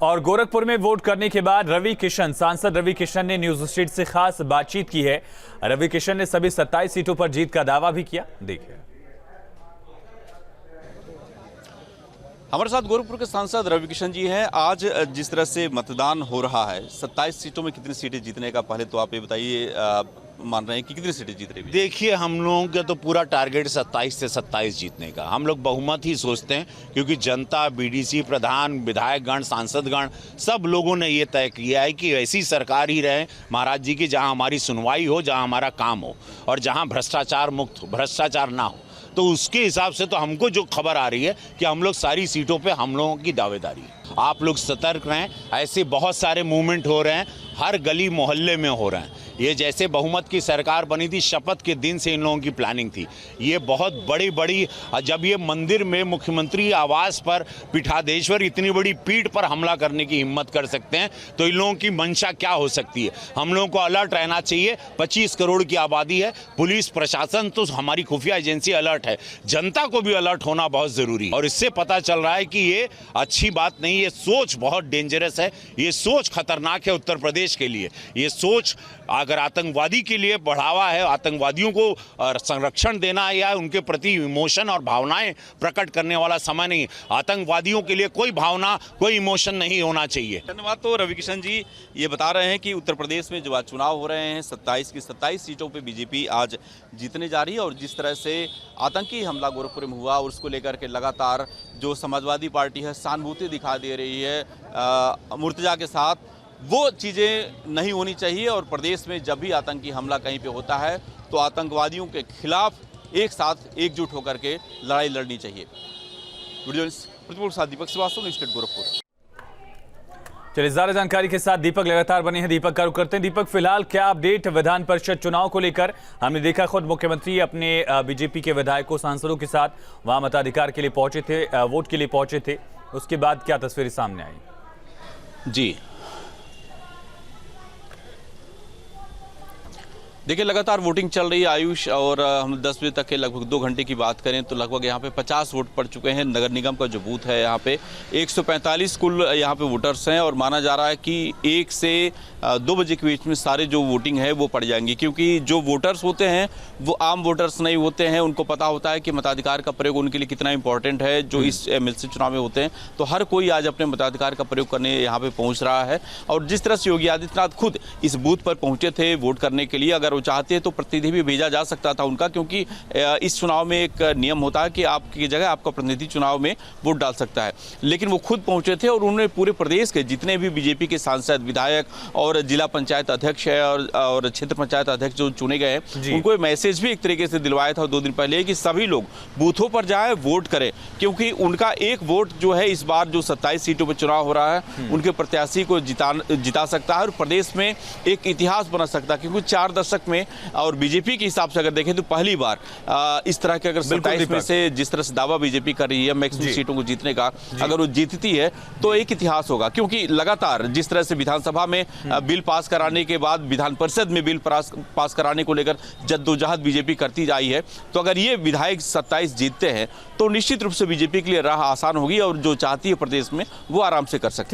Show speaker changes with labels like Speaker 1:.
Speaker 1: और गोरखपुर में वोट करने के बाद सांसद रवि किशन ने न्यूज स्ट्रीट से खास बातचीत की है। रवि किशन ने सभी 27 सीटों पर जीत का दावा भी किया। देखिए।
Speaker 2: हमारे साथ गोरखपुर के सांसद रवि किशन जी हैं। आज जिस तरह से मतदान हो रहा है, 27 सीटों में कितनी सीटें जीतने का, पहले तो आप ये बताइए, मान रहे हैं कि कितनी सीटें जीत रही है?
Speaker 3: देखिए, हम लोगों का तो पूरा टारगेट 27 से 27 जीतने का। हम लोग बहुमत ही सोचते हैं, क्योंकि जनता, बीडीसी प्रधान, विधायकगण, सांसदगण सब लोगों ने ये तय किया है कि ऐसी सरकार ही रहे महाराज जी की, जहां हमारी सुनवाई हो, जहां हमारा काम हो और जहां भ्रष्टाचार मुक्त हो, भ्रष्टाचार ना हो। तो उसके हिसाब से तो हमको जो खबर आ रही है कि हम लोग सारी सीटों पे हम लोगों की दावेदारी है। आप लोग सतर्क रहें, ऐसे बहुत सारे मूवमेंट हो रहे हैं, हर गली मोहल्ले में हो रहे हैं। ये जैसे बहुमत की सरकार बनी थी, शपथ के दिन से इन लोगों की प्लानिंग थी। ये बहुत बड़ी जब ये मंदिर में मुख्यमंत्री आवास पर पीठाधीश्वर इतनी बड़ी पीठ पर हमला करने की हिम्मत कर सकते हैं, तो इन लोगों की मंशा क्या हो सकती है। हम लोगों को अलर्ट रहना चाहिए। 25 करोड़ की आबादी है, पुलिस प्रशासन तो हमारी खुफिया एजेंसी अलर्ट है, जनता को भी अलर्ट होना बहुत जरूरी है। और इससे पता चल रहा है कि ये अच्छी बात नहीं, ये सोच बहुत डेंजरस है, ये सोच खतरनाक है उत्तर प्रदेश के लिए। ये सोच अगर आतंकवादी के लिए बढ़ावा है, आतंकवादियों को संरक्षण देना या उनके प्रति इमोशन और भावनाएं प्रकट करने वाला समय नहीं। आतंकवादियों के लिए कोई भावना, कोई इमोशन नहीं होना चाहिए।
Speaker 2: धन्यवाद। तो रवि किशन जी ये बता रहे हैं कि उत्तर प्रदेश में जो आज चुनाव हो रहे हैं, 27 की 27 सीटों पे बीजेपी आज जीतने जा रही है। और जिस तरह से आतंकी हमला गोरखपुर में हुआ और उसको लेकर के लगातार जो समाजवादी पार्टी है सहानुभूति दिखा दे रही है मुर्तजा के साथ, वो चीज़ें नहीं होनी चाहिए। और प्रदेश में जब भी आतंकी हमला कहीं पे होता है तो आतंकवादियों के खिलाफ एक साथ एकजुट होकर के लड़ाई लड़नी चाहिए। वीडियो प्रतिपूर्ण साथ दीपक श्रीवास्तव, न्यूज़ स्टेट गोरखपुर।
Speaker 1: चलिए, ज्यादा जानकारी के साथ दीपक लगातार बने हैं। दीपक का रुख करते हैं। दीपक, फिलहाल क्या अपडेट विधान परिषद चुनाव को लेकर? हमने देखा खुद मुख्यमंत्री अपने बीजेपी के विधायकों, सांसदों के साथ वहां मताधिकार के लिए पहुंचे थे, वोट के लिए पहुंचे थे। उसके बाद क्या तस्वीरें सामने आई?
Speaker 2: जी देखिए, लगातार वोटिंग चल रही है आयुष, और हम 10 बजे तक के लगभग 2 घंटे की बात करें तो लगभग यहाँ पे 50 वोट पड़ चुके हैं। नगर निगम का जो बूथ है यहाँ पे 145 कुल यहाँ पे वोटर्स हैं, और माना जा रहा है कि 1 से 2 बजे के बीच में सारे जो वोटिंग है वो पड़ जाएंगी। क्योंकि जो वोटर्स होते हैं वो आम वोटर्स नहीं होते हैं, उनको पता होता है कि मताधिकार का प्रयोग उनके लिए कितना इंपॉर्टेंट है। जो इस एमएलसी चुनाव में होते हैं तो हर कोई आज अपने मताधिकार का प्रयोग करने यहाँ पे पहुँच रहा है। और जिस तरह से योगी आदित्यनाथ खुद इस बूथ पर पहुँचे थे वोट करने के लिए, अगर वो चाहते हैं तो प्रतिनिधि भी भेजा जा सकता था उनका, क्योंकि इस चुनाव में एक नियम होता है कि आपकी जगह आपका प्रतिनिधि चुनाव में वोट डाल सकता है। लेकिन वो खुद पहुंचे थे और उन्होंने पूरे प्रदेश के जितने भी बीजेपी के सांसद, विधायक और जिला पंचायत अध्यक्ष है और क्षेत्र पंचायत अध्यक्ष जो चुने गए हैं, उनको मैसेज भी एक तरीके से दिलवाया था 2 दिन पहले कि सभी लोग बूथों पर जाए, वोट करें। क्योंकि उनका एक वोट जो है इस बार जो 27 सीटों पर चुनाव हो रहा है उनके प्रत्याशी को जिता सकता है और प्रदेश में एक इतिहास बना सकता है। क्योंकि 4 दशक में और बीजेपी के हिसाब से अगर देखें तो पहली बार इस तरह के अगर 27 में से जिस तरह से दावा बीजेपी कर रही है मैक्सिमम सीटों को जीतने का, अगर वो जीतती है तो एक इतिहास होगा। क्योंकि लगातार जिस तरह से विधानसभा में बिल पास कराने के बाद विधान परिषद में बिल पास कराने को लेकर जद्दोजहद बीजेपी करती आई है, तो अगर ये विधायक 27 जीतते हैं तो निश्चित रूप से बीजेपी के लिए राह आसान होगी और जो चाहती है प्रदेश में वो आराम से कर सकती है।